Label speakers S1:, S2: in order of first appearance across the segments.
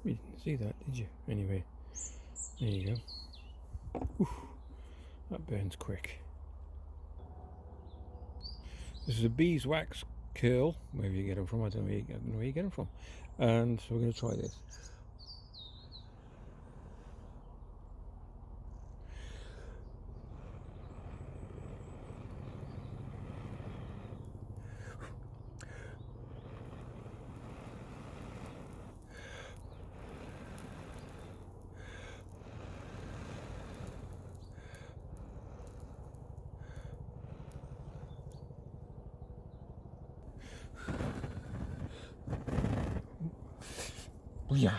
S1: You didn't see that, did you? Anyway, there you go. Oof, that burns quick. This is a beeswax curl, wherever you get them from. I don't know where you get them from. And so we're going to try this. Yeah.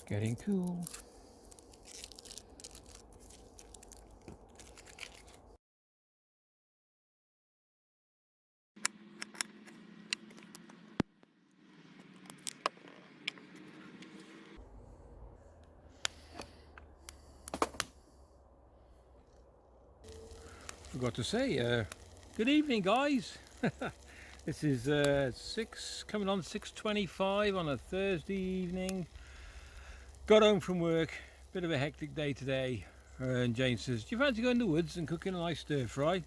S1: Getting cool. Forgot to say, good evening, guys. This is coming on 6:25 on a Thursday evening. Got home from work, bit of a hectic day today, and Jane says, do you fancy going to the woods and cooking a nice stir fry?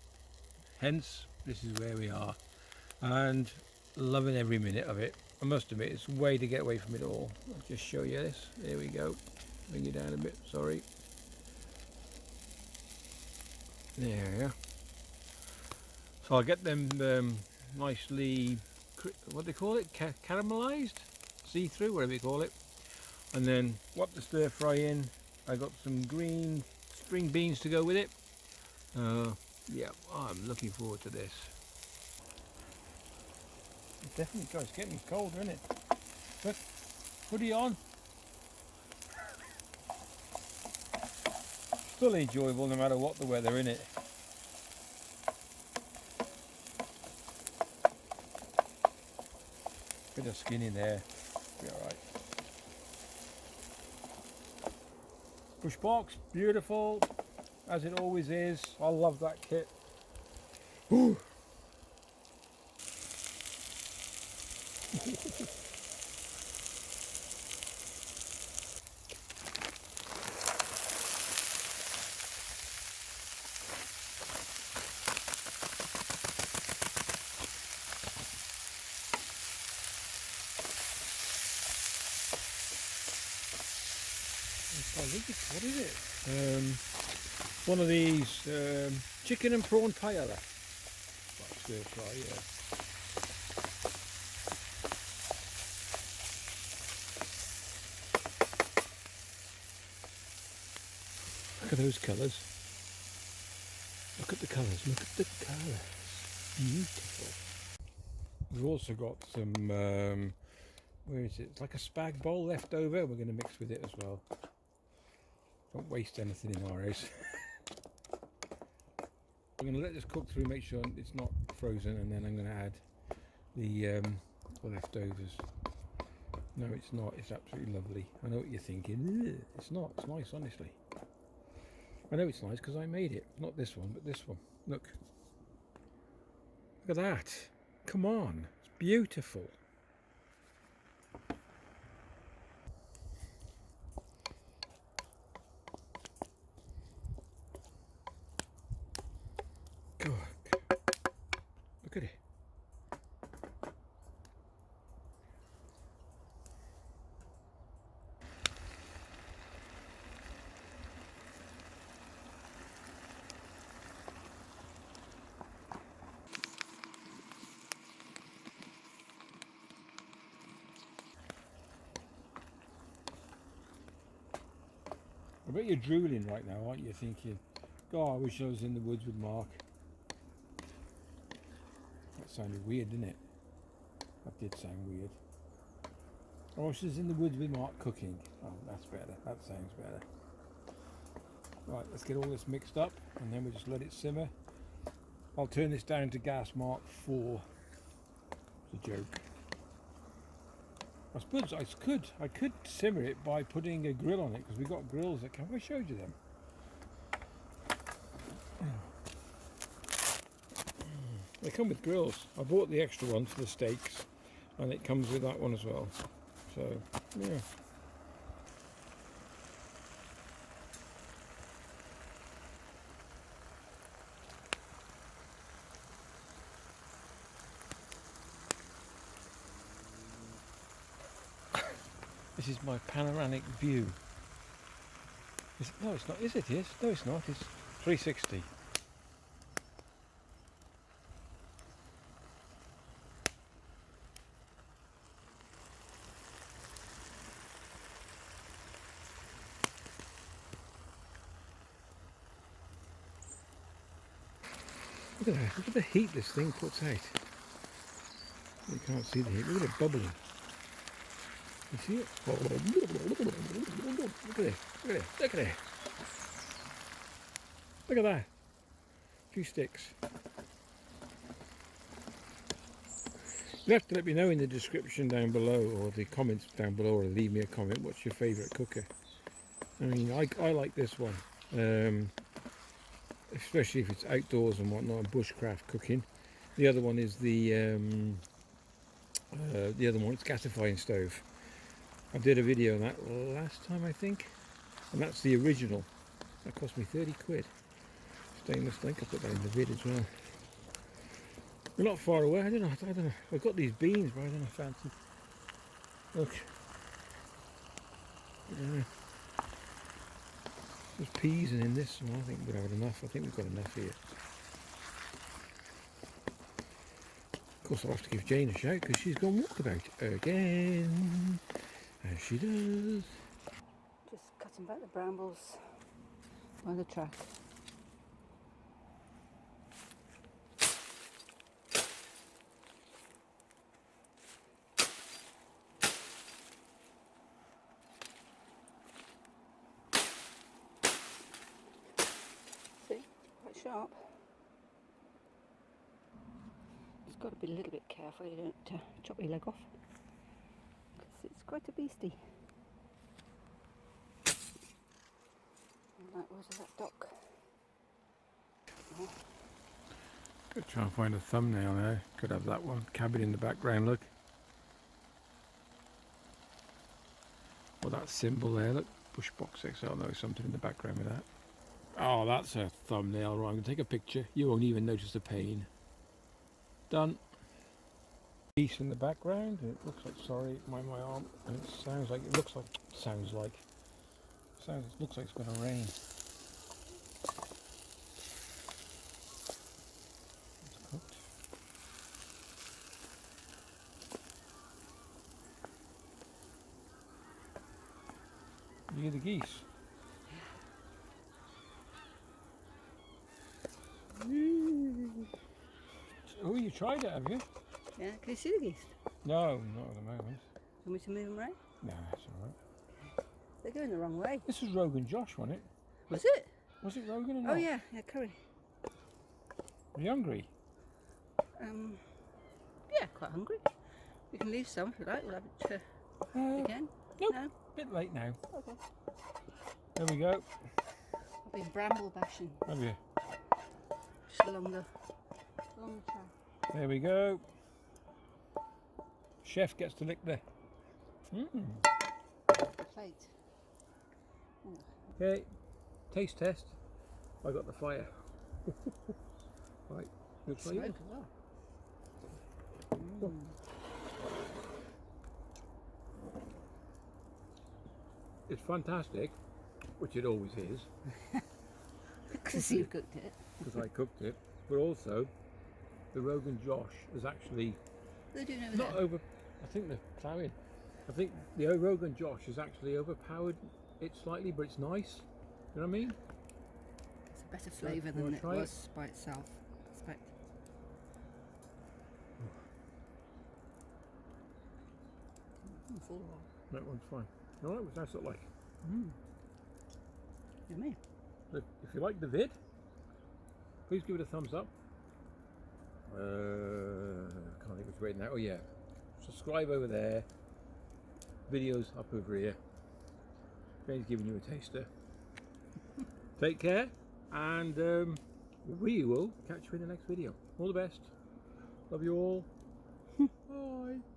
S1: Hence, this is where we are, and loving every minute of it. I must admit, it's a way to get away from it all. I'll just show you this. There we go. Bring it down a bit, sorry. There. So I'll get them nicely, what do they call it? Caramelized? See-through, whatever you call it. And then whop the stir fry in. I got some green spring beans to go with it. Yeah, I'm looking forward to this. It definitely, guys, it's getting colder, isn't it? But hoodie on. Still enjoyable no matter what the weather, innit? Bit of skin in there, be alright. Bush box, beautiful, as it always is. I love that kit. Ooh. What is it? One of these chicken and prawn paella. Like stir fry, yeah. Look at those colours. Look at the colours. Look at the colours. Beautiful. We've also got some. Where is it? It's like a spag bowl left over. We're going to mix with it as well. Don't waste anything in our house. I'm going to let this cook through, make sure it's not frozen, and then I'm going to add the leftovers. No, it's not. It's absolutely lovely. I know what you're thinking. Ugh, it's not. It's nice, honestly. I know it's nice because I made it. Not this one, but this one. Look. Look at that. Come on. It's beautiful. Look at it. I bet you're drooling right now, aren't you? Thinking, God, I wish I was in the woods with Mark. That's sounded weird, didn't it? That did sound weird. Oysters in the woods with Mark cooking. Oh, that's better. That sounds better. Right, let's get all this mixed up and then we'll just let it simmer. I'll turn this down to gas mark 4. It's a joke. I suppose I could simmer it by putting a grill on it, because we've got grills that come. I showed you them. They come with grills. I bought the extra one for the steaks, and it comes with that one as well. So, yeah. This is my panoramic view. No, it's not. Is it? Yes. No, it's not. It's 360. Look at that. Look at the heat this thing puts out. You can't see the heat. Look at it bubbling. You see it? Look at it. Look at it. Look at it. Look at that. A few sticks. You'll have to let me know in the description down below, or the comments down below, or leave me a comment. What's your favourite cooker? I mean, I like this one. Especially if it's outdoors and whatnot, and bushcraft cooking. The other one is the other one. It's gasifying stove. I did a video on that last time, I think, and that's the original. That cost me 30 quid. Stainless. I think I put that in the vid as well. We're not far away. I don't know. I've got these beans, but I don't know. Fancy. Look. Yeah. There's peas, and in this one I think we've got enough. I think we've got enough here. Of course, I'll have to give Jane a shout because she's gone walkabout again, as she does.
S2: Just cutting back the brambles by the track. See, quite sharp. Just got to be a little bit careful you don't chop your leg off, because it's quite a beastie. And that was that dock. Oh.
S1: Could try and find a thumbnail there. Could have that one. Cabin in the background, look. Or that symbol there, look. Bushbox XL, no, something in the background with that. Oh, that's a thumbnail. Right, I'm going to take a picture. You won't even notice the pain. Done. Piece in the background. It looks like, sorry, my arm. And it sounds like, it looks like, it looks like it's going to rain. It's cooked. You hear the geese? Oh, you tried it, have you?
S2: Yeah, can you see the geese?
S1: No, not at the moment.
S2: Want me to move them right?
S1: No, that's alright.
S2: They're going the wrong way.
S1: This was Rogan Josh, wasn't it?
S2: Was it?
S1: Was it Rogan or not?
S2: Oh yeah, curry.
S1: Are you hungry?
S2: Yeah, quite hungry. We can leave some if you like. We'll have it again.
S1: Nope.
S2: No?
S1: Bit late now.
S2: Okay.
S1: There we go.
S2: I've been bramble bashing.
S1: Have you?
S2: Just along the track.
S1: There we go. Chef gets to lick the
S2: Plate. Ooh.
S1: Okay, taste test. I got the fire. Right, looks like
S2: Smoke
S1: it.
S2: as well.
S1: It's fantastic, which it always is,
S2: Because you cooked it.
S1: because I cooked it. But also, the Rogan Josh is actually
S2: They're doing over
S1: not
S2: there.
S1: over. I think they're ploughing. I think the Rogan Josh has actually overpowered it slightly, but it's nice. You know what I mean?
S2: It's a better flavour
S1: You
S2: than
S1: wanna
S2: it
S1: try
S2: was by itself. I expect. one's full though.
S1: That one's fine. Alright, what's that look like?
S2: Yummy.
S1: Look, if you like the vid, please give it a thumbs up. Can't think which way now. Oh yeah, subscribe over there. Videos up over here. Jane's giving you a taster. Take care, and we will catch you in the next video. All the best. Love you all. Bye.